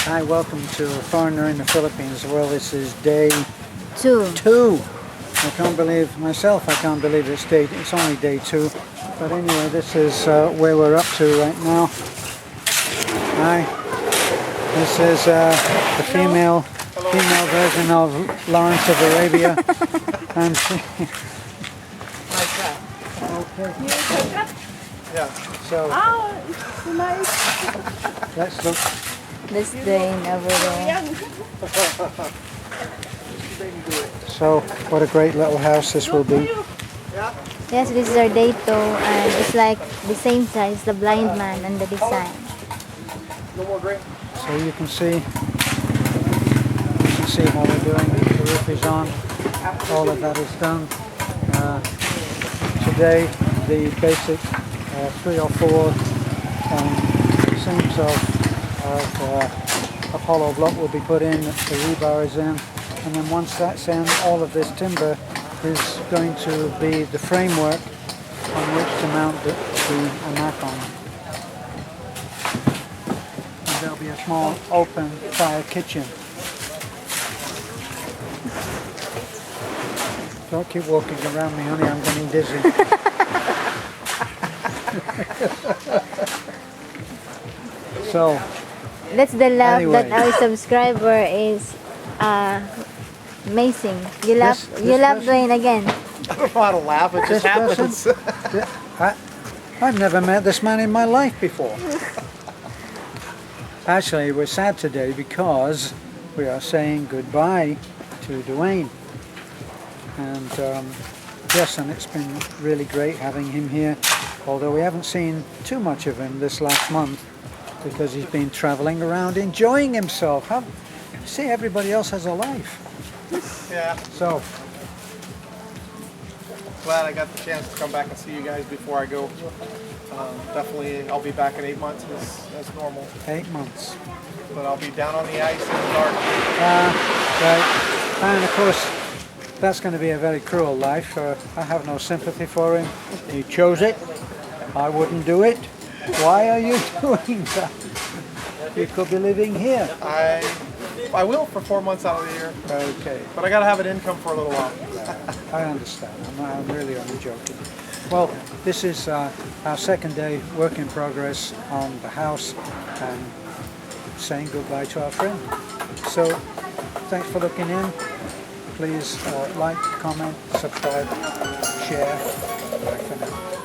Hi, welcome to A Foreigner in the Philippines. Well, this is day Two. two. I can't believe, myself, I can't believe it's only day two. But anyway, this is where we're up to right now. Hi. This is the female version of Lawrence of Arabia. And she, okay. Yeah. So Oh, it's nice. let's look. This Dwayne over there. So what a great little house this will be. Yes, this is our day two, and it's like the same size, the blind man and the design. No more green. So you can see how we're doing. The roof is on. All of that is done. Today the basic 3 or 4 seams of Apollo block will be put in. The rebar is in, and then once that's in, all of this timber is going to be the framework on which to mount the hamac on. And there'll be a small open fire kitchen. Don't keep walking around me, honey, I'm getting dizzy. So, That's the love Anyway. that our subscriber is amazing. You love This person? Dwayne again. I don't know how to laugh. It just This person? happens. I've never met this man in my life before. Actually, we're sad today because we are saying goodbye to Dewayne. And yes, and it's been really great having him here, although we haven't seen too much of him this last month because he's been traveling around enjoying himself. See, everybody else has a life. Yeah. So, Glad I got the chance to come back and see you guys before I go. Definitely, I'll be back in 8 months as normal. 8 months. But I'll be down on the ice in the dark. Right. And of course, that's going to be a very cruel life. I have no sympathy for him. He chose it. I wouldn't do it. Why are you doing that? You could be living here. I will for 4 months out of the year. Okay, But I gotta have an income for a little while. I understand. I'm really only joking. Well, this is our second day work in progress on the house and saying goodbye to our friend. So, thanks for looking in. Please like, comment, subscribe, share. Bye for now.